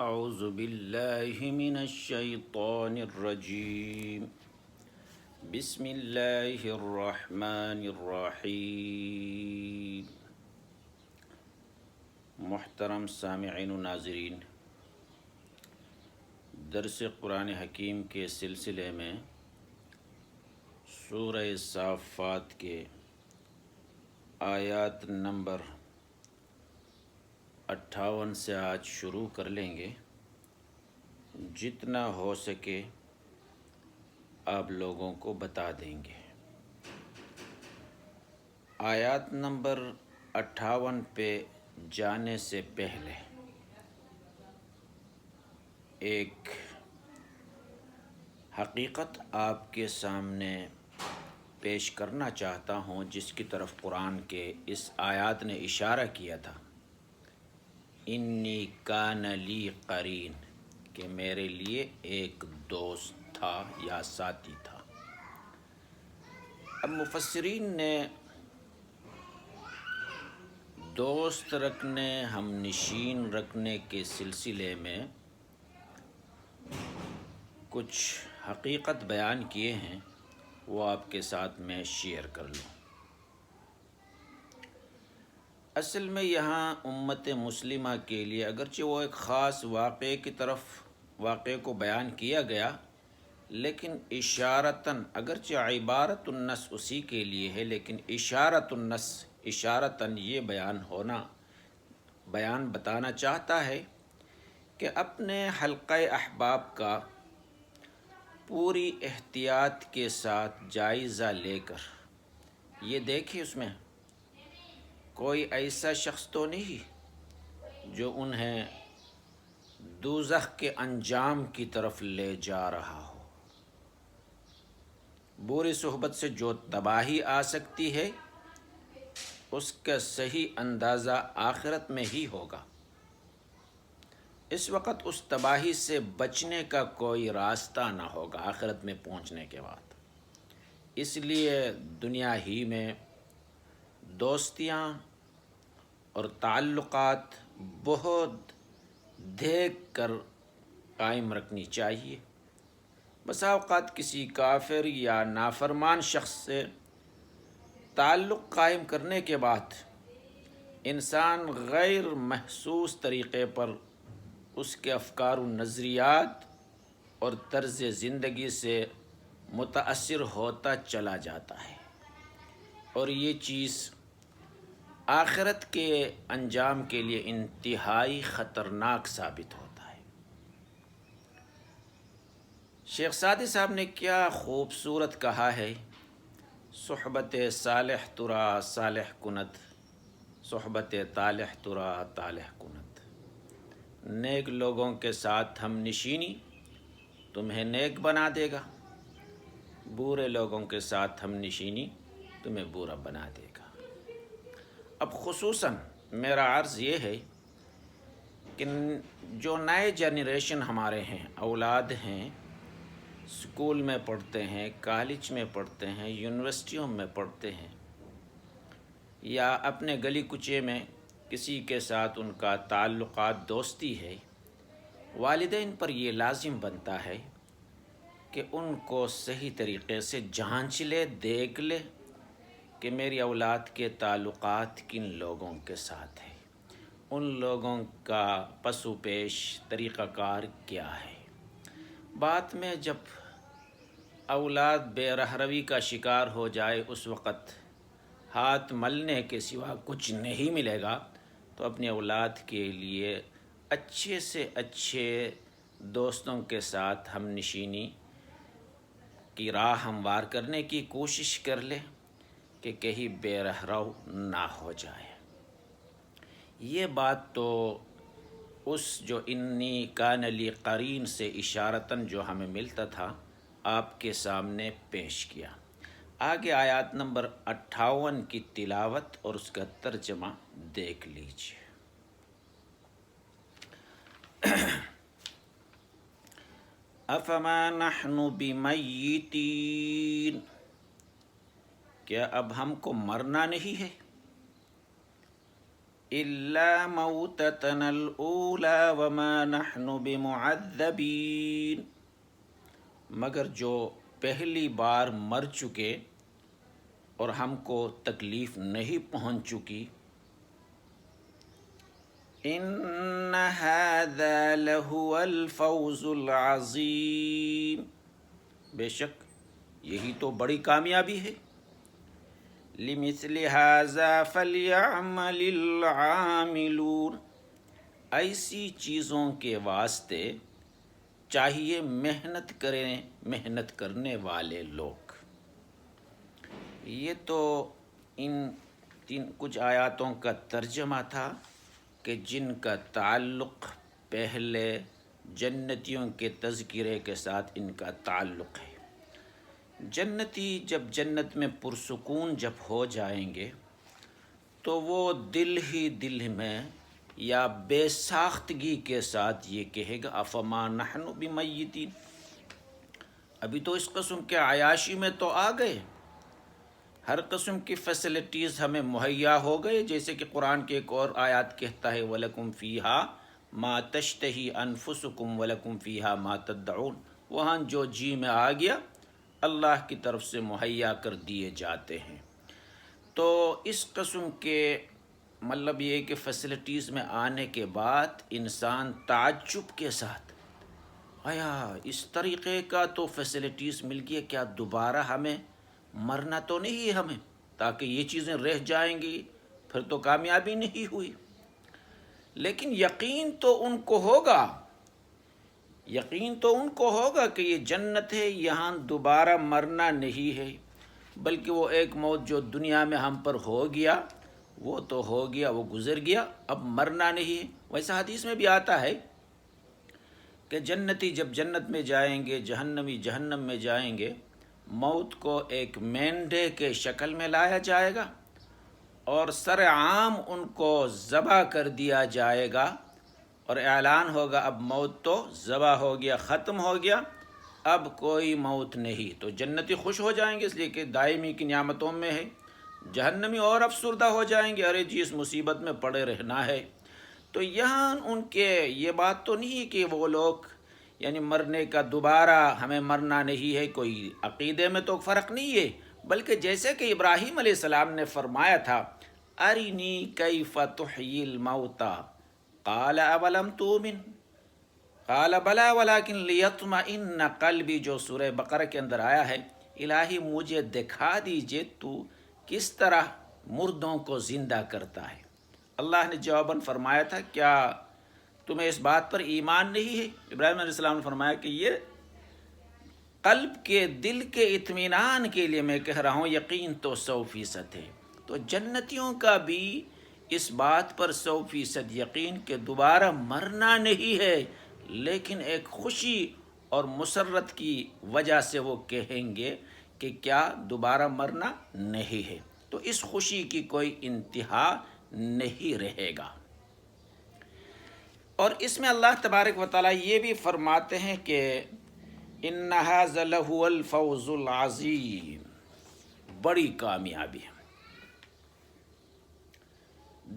اعوذ باللہ من الشیطان الرجیم بسم اللہ الرحمن الرحیم۔ محترم سامعین و ناظرین، درس قرآن حکیم کے سلسلے میں سورہ صافات کے آیات نمبر 58 سے آج شروع کر لیں گے۔ جتنا ہو سکے آپ لوگوں کو بتا دیں گے۔ آیات نمبر 58 پہ جانے سے پہلے ایک حقیقت آپ کے سامنے پیش کرنا چاہتا ہوں، جس کی طرف قرآن کے اس آیات نے اشارہ کیا تھا، انی کان لی قرین، کہ میرے لیے ایک دوست تھا یا ساتھی تھا۔ اب مفسرین نے دوست رکھنے، ہم نشین رکھنے کے سلسلے میں کچھ حقیقت بیان کیے ہیں، وہ آپ کے ساتھ میں شیئر کر لوں۔ اصل میں یہاں امت مسلمہ کے لیے اگرچہ وہ ایک خاص واقعے کو بیان کیا گیا، لیکن اشارتاً، اگرچہ عبارت النص اسی کے لیے ہے، لیکن اشارت النص، اشارتاً یہ بیان بتانا چاہتا ہے کہ اپنے حلقہ احباب کا پوری احتیاط کے ساتھ جائزہ لے کر یہ دیکھیں اس میں کوئی ایسا شخص تو نہیں جو انہیں دوزخ کے انجام کی طرف لے جا رہا ہو۔ بری صحبت سے جو تباہی آ سکتی ہے، اس کا صحیح اندازہ آخرت میں ہی ہوگا۔ اس وقت اس تباہی سے بچنے کا کوئی راستہ نہ ہوگا آخرت میں پہنچنے کے بعد۔ اس لیے دنیا ہی میں دوستیاں اور تعلقات بہت دیکھ کر قائم رکھنی چاہیے۔ بسا اوقات کسی کافر یا نافرمان شخص سے تعلق قائم کرنے کے بعد انسان غیر محسوس طریقے پر اس کے افکار و نظریات اور طرز زندگی سے متاثر ہوتا چلا جاتا ہے، اور یہ چیز آخرت کے انجام کے لیے انتہائی خطرناک ثابت ہوتا ہے۔ شیخ سعدی صاحب نے کیا خوبصورت کہا ہے، صحبت صالح ترا صالح کند، صحبت طالح ترا طالح کند۔ نیک لوگوں کے ساتھ ہم نشینی تمہیں نیک بنا دے گا، برے لوگوں کے ساتھ ہم نشینی تمہیں برا بنا دے گا۔ اب خصوصاً میرا عرض یہ ہے کہ جو نئے جنریشن ہمارے ہیں، اولاد ہیں، اسکول میں پڑھتے ہیں، کالج میں پڑھتے ہیں، یونیورسٹیوں میں پڑھتے ہیں، یا اپنے گلی کوچے میں کسی کے ساتھ ان کا تعلقات دوستی ہے، والدین پر یہ لازم بنتا ہے کہ ان کو صحیح طریقے سے جانچ لے، دیکھ لے کہ میری اولاد کے تعلقات کن لوگوں کے ساتھ ہے، ان لوگوں کا پس و پیش طریقہ کار کیا ہے۔ بعد میں جب اولاد بے رہروی کا شکار ہو جائے، اس وقت ہاتھ ملنے کے سوا کچھ نہیں ملے گا، تو اپنی اولاد کے لیے اچھے سے اچھے دوستوں کے ساتھ ہم نشینی کی راہ ہموار کرنے کی کوشش کر لے کہ کہیں بے رہرو نہ ہو جائے۔ یہ بات تو اس جو انی کان لی قرین سے اشارتاً جو ہمیں ملتا تھا آپ کے سامنے پیش کیا۔ آگے آیات نمبر 58 کی تلاوت اور اس کا ترجمہ دیکھ لیجیے۔ افما نحن بمیتین، کیا اب ہم کو مرنا نہیں ہے؟ إلا موتتنا الأولى وما نحن بمعذبين، مگر جو پہلی بار مر چکے اور ہم کو تکلیف نہیں پہنچ چکی. ان هذا لهو الفوز العظیم، بے شک یہی تو بڑی کامیابی ہے. لمثل هذا فلیعمل العاملون، ایسی چیزوں کے واسطے چاہیے محنت کریں محنت کرنے والے لوگ. یہ تو ان کچھ آیاتوں کا ترجمہ تھا کہ جن کا تعلق پہلے جنتیوں کے تذکرے کے ساتھ ان کا تعلق ہے. جنتی جب جنت میں پرسکون جب ہو جائیں گے تو وہ دل ہی دل میں یا بے ساختگی کے ساتھ یہ کہے گا افما نحن بمیتین، ابھی تو اس قسم کے عیاشی میں تو آ گئے، ہر قسم کی فیسلٹیز ہمیں مہیا ہو گئے، جیسے کہ قرآن کے ایک اور آیات کہتا ہے وَلَكُمْ فِيهَا مَا تَشْتَهِي أَنفُسُكُمْ وَلَكُمْ فِيهَا مَا تَدَّعُونَ، وہاں جو جی میں آ گیا اللہ کی طرف سے مہیا کر دیے جاتے ہیں. تو اس قسم کے مطلب یہ کہ فیسلٹیز میں آنے کے بعد انسان تعجب کے ساتھ آیا اس طریقے کا تو فیسلٹیز مل گئی، کیا دوبارہ ہمیں مرنا تو نہیں ہے ہمیں، تاکہ یہ چیزیں رہ جائیں گی پھر تو کامیابی نہیں ہوئی. لیکن یقین تو ان کو ہوگا، یقین تو ان کو ہوگا کہ یہ جنت ہے، یہاں دوبارہ مرنا نہیں ہے، بلکہ وہ ایک موت جو دنیا میں ہم پر ہو گیا وہ تو ہو گیا، وہ گزر گیا، اب مرنا نہیں ہے. ویسا حدیث میں بھی آتا ہے کہ جنتی جب جنت میں جائیں گے، جہنمی جہنم میں جائیں گے، موت کو ایک مینڈے کے شکل میں لایا جائے گا اور سر عام ان کو ذبح کر دیا جائے گا اور اعلان ہوگا اب موت تو ذبح ہو گیا، ختم ہو گیا، اب کوئی موت نہیں. تو جنتی خوش ہو جائیں گے اس لیے کہ دائمی کی نعمتوں میں ہے. جہنمی اور افسردہ ہو جائیں گے، ارے جی اس مصیبت میں پڑے رہنا ہے. تو یہاں ان کے یہ بات تو نہیں کہ وہ لوگ یعنی مرنے کا دوبارہ ہمیں مرنا نہیں ہے، کوئی عقیدے میں تو فرق نہیں ہے، بلکہ جیسے کہ ابراہیم علیہ السلام نے فرمایا تھا ارنی کیف تحیی الموتی قال اولم تؤمن قال بلا ولکن لیطمئن قلبی، جو سورہ بقرہ کے اندر آیا ہے الہی مجھے دکھا دیجئے تو کس طرح مردوں کو زندہ کرتا ہے. اللہ نے جواباً فرمایا تھا کیا تمہیں اس بات پر ایمان نہیں ہے؟ ابراہیم علیہ السلام نے فرمایا کہ یہ قلب کے دل کے اطمینان کے لیے میں کہہ رہا ہوں، یقین تو 100% ہے. تو جنتیوں کا بھی اس بات پر 100% یقین کہ دوبارہ مرنا نہیں ہے، لیکن ایک خوشی اور مسرت کی وجہ سے وہ کہیں گے کہ کیا دوبارہ مرنا نہیں ہے. تو اس خوشی کی کوئی انتہا نہیں رہے گا. اور اس میں اللہ تبارک و تعالیٰ یہ بھی فرماتے ہیں کہ ان ھذا لہو الفوز العظیم، بڑی کامیابی ہے.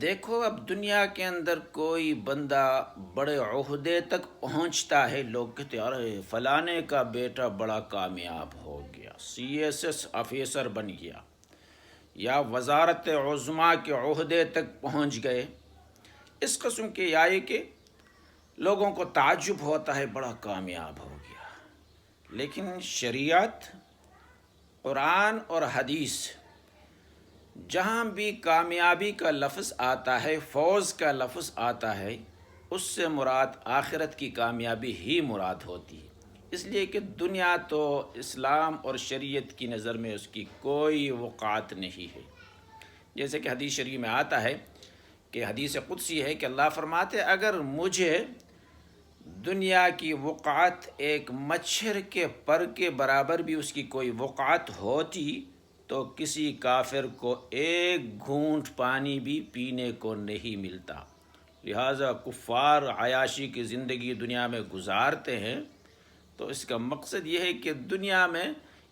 دیکھو اب دنیا کے اندر کوئی بندہ بڑے عہدے تک پہنچتا ہے، لوگ کہتے ہیں ارے فلانے کا بیٹا بڑا کامیاب ہو گیا، CSS آفیسر بن گیا یا وزارت عظمیٰ کے عہدے تک پہنچ گئے. اس قسم کے یا کہ لوگوں کو تعجب ہوتا ہے بڑا کامیاب ہو گیا. لیکن شریعت، قرآن اور حدیث جہاں بھی کامیابی کا لفظ آتا ہے، فوز کا لفظ آتا ہے، اس سے مراد آخرت کی کامیابی ہی مراد ہوتی ہے. اس لیے کہ دنیا تو اسلام اور شریعت کی نظر میں اس کی کوئی وقعت نہیں ہے. جیسے کہ حدیث شریف میں آتا ہے کہ حدیث قدسی ہے کہ اللہ فرماتے اگر مجھے دنیا کی وقعت ایک مچھر کے پر کے برابر بھی اس کی کوئی وقعت ہوتی تو کسی کافر کو ایک گھونٹ پانی بھی پینے کو نہیں ملتا. لہٰذا کفار عیاشی کی زندگی دنیا میں گزارتے ہیں، تو اس کا مقصد یہ ہے کہ دنیا میں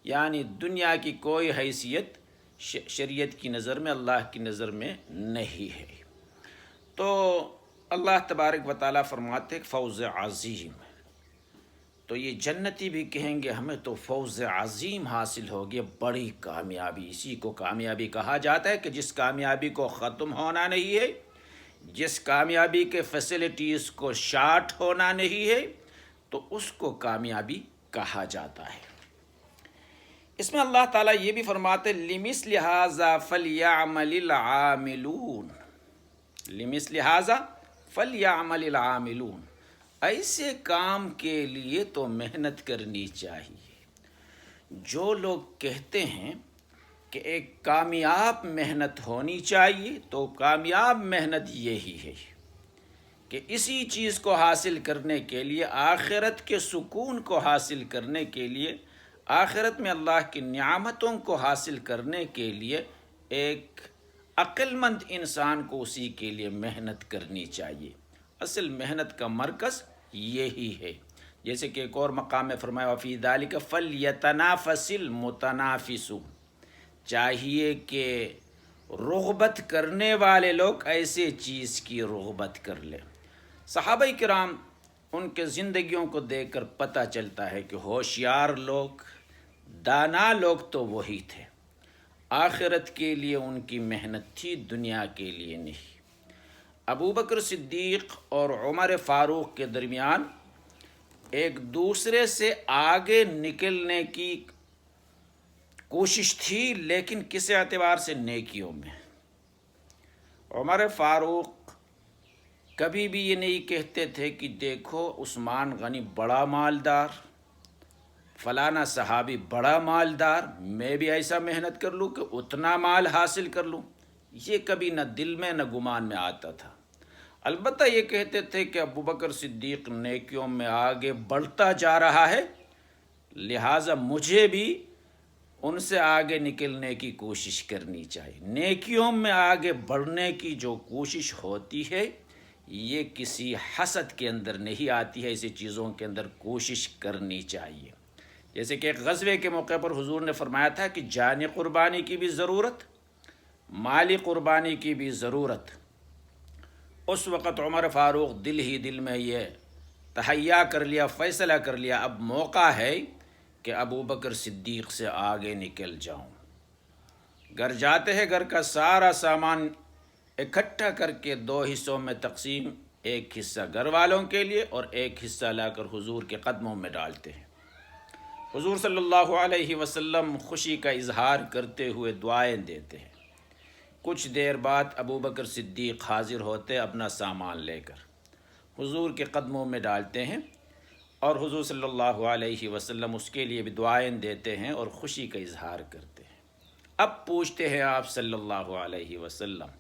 یعنی دنیا کی کوئی حیثیت شریعت کی نظر میں، اللہ کی نظر میں نہیں ہے. تو اللہ تبارک و تعالیٰ فرماتے ہیں فوز عظیم، تو یہ جنتی بھی کہیں گے ہمیں تو فوز عظیم حاصل ہوگی، بڑی کامیابی، اسی کو کامیابی کہا جاتا ہے کہ جس کامیابی کو ختم ہونا نہیں ہے، جس کامیابی کے فیسلٹیز کو شارٹ ہونا نہیں ہے، تو اس کو کامیابی کہا جاتا ہے۔ اس میں اللہ تعالیٰ یہ بھی فرماتے لِمِثْلِ هَٰذَا فَلْيَعْمَلِ الْعَامِلُونَ، لِمِثْلِ هَٰذَا فَلْيَعْمَلِ الْعَامِلُونَ، ایسے کام کے لیے تو محنت کرنی چاہیے۔ جو لوگ کہتے ہیں کہ ایک کامیاب محنت ہونی چاہیے، تو کامیاب محنت یہی ہے کہ اسی چیز کو حاصل کرنے کے لیے، آخرت کے سکون کو حاصل کرنے کے لیے، آخرت میں اللہ کی نعمتوں کو حاصل کرنے کے لیے ایک عقل مند انسان کو اسی کے لیے محنت کرنی چاہیے۔ اصل محنت کا مرکز یہی ہے، جیسے کہ ایک اور مقام میں فرمایا وَفِي ذَلِكَ فَلْيَتَنَافَسِ الْمُتَنَافِسُونَ، چاہیے کہ رغبت کرنے والے لوگ ایسے چیز کی رغبت کر لیں۔ صحابہ کرام ان کے زندگیوں کو دیکھ کر پتہ چلتا ہے کہ ہوشیار لوگ، دانا لوگ تو وہی تھے، آخرت کے لیے ان کی محنت تھی، دنیا کے لیے نہیں۔ ابو بکر صدیق اور عمر فاروق کے درمیان ایک دوسرے سے آگے نکلنے کی کوشش تھی، لیکن کس اعتبار سے؟ نیکیوں میں۔ عمر فاروق کبھی بھی یہ نہیں کہتے تھے کہ دیکھو عثمان غنی بڑا مالدار، فلانا صحابی بڑا مالدار، میں بھی ایسا محنت کر لوں کہ اتنا مال حاصل کر لوں، یہ کبھی نہ دل میں نہ گمان میں آتا تھا۔ البتہ یہ کہتے تھے کہ ابو بکر صدیق نیکیوں میں آگے بڑھتا جا رہا ہے، لہٰذا مجھے بھی ان سے آگے نکلنے کی کوشش کرنی چاہیے۔ نیکیوں میں آگے بڑھنے کی جو کوشش ہوتی ہے، یہ کسی حسد کے اندر نہیں آتی ہے، ایسی چیزوں کے اندر کوشش کرنی چاہیے۔ جیسے کہ ایک غزوے کے موقع پر حضور نے فرمایا تھا کہ جانی قربانی کی بھی ضرورت، مالی قربانی کی بھی ضرورت۔ اس وقت عمر فاروق دل ہی دل میں یہ تہیا کر لیا، فیصلہ کر لیا، اب موقع ہے کہ ابو بکر صدیق سے آگے نکل جاؤں۔ گھر جاتے ہیں، گھر کا سارا سامان اکٹھا کر کے 2 حصوں میں تقسیم، ایک حصہ گھر والوں کے لیے اور ایک حصہ لا کر حضور کے قدموں میں ڈالتے ہیں۔ حضور صلی اللہ علیہ وسلم خوشی کا اظہار کرتے ہوئے دعائیں دیتے ہیں۔ کچھ دیر بعد ابو بکر صدیق حاضر ہوتے اپنا سامان لے کر، حضور کے قدموں میں ڈالتے ہیں، اور حضور صلی اللہ علیہ وسلم اس کے لیے بھی دعائیں دیتے ہیں اور خوشی کا اظہار کرتے ہیں۔ اب پوچھتے ہیں آپ صلی اللہ علیہ وسلم،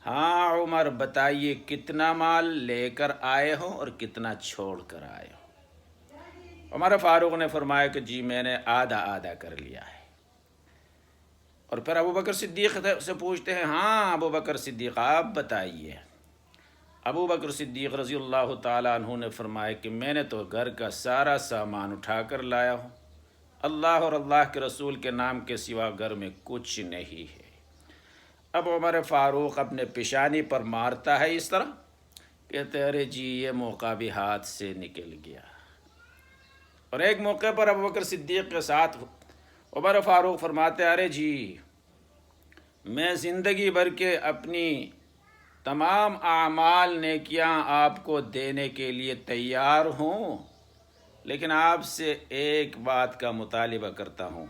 ہاں عمر بتائیے کتنا مال لے کر آئے ہو اور کتنا چھوڑ کر آئے ہو؟ عمر فاروق نے فرمایا کہ جی میں نے آدھا آدھا کر لیا ہے۔ اور پھر ابو بکر صدیق سے پوچھتے ہیں، ہاں ابو بکر صدیق آپ بتائیے۔ ابو بکر صدیق رضی اللہ تعالیٰ عنہ نے فرمایا کہ میں نے تو گھر کا سارا سامان اٹھا کر لایا ہوں، اللہ اور اللہ کے رسول کے نام کے سوا گھر میں کچھ نہیں ہے۔ اب عمر فاروق اپنے پیشانی پر مارتا ہے اس طرح، کہتے ارے جی یہ موقع بھی ہاتھ سے نکل گیا۔ اور ایک موقع پر ابو بکر صدیق کے ساتھ عمر فاروق فرماتے ارے جی میں زندگی بھر کے اپنی تمام اعمال نیکیاں آپ کو دینے کے لیے تیار ہوں، لیکن آپ سے ایک بات کا مطالبہ کرتا ہوں۔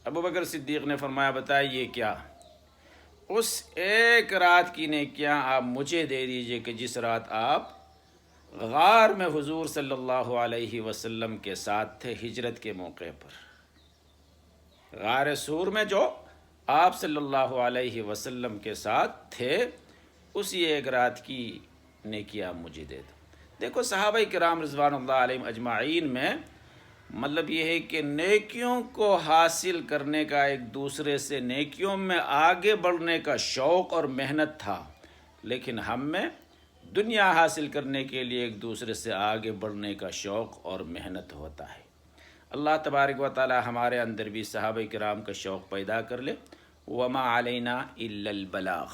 ابو بکر صدیق نے فرمایا بتائیے کیا؟ اس ایک رات کی نیکیاں آپ مجھے دے دیجئے کہ جس رات آپ غار میں حضور صلی اللہ علیہ وسلم کے ساتھ تھے، ہجرت کے موقع پر غار سور میں جو آپ صلی اللہ علیہ وسلم کے ساتھ تھے، اسی ایک رات کی نیکیاں مجھے دے دو۔ دیکھو صحابہ کرام رضوان اللہ علیہم اجمعین میں مطلب یہ ہے کہ نیکیوں کو حاصل کرنے کا، ایک دوسرے سے نیکیوں میں آگے بڑھنے کا شوق اور محنت تھا، لیکن ہم میں دنیا حاصل کرنے کے لیے ایک دوسرے سے آگے بڑھنے کا شوق اور محنت ہوتا ہے۔ اللہ تبارک و تعالی ہمارے اندر بھی صحابہ کرام کا شوق پیدا کر لے۔ وما علینا الا البلاغ۔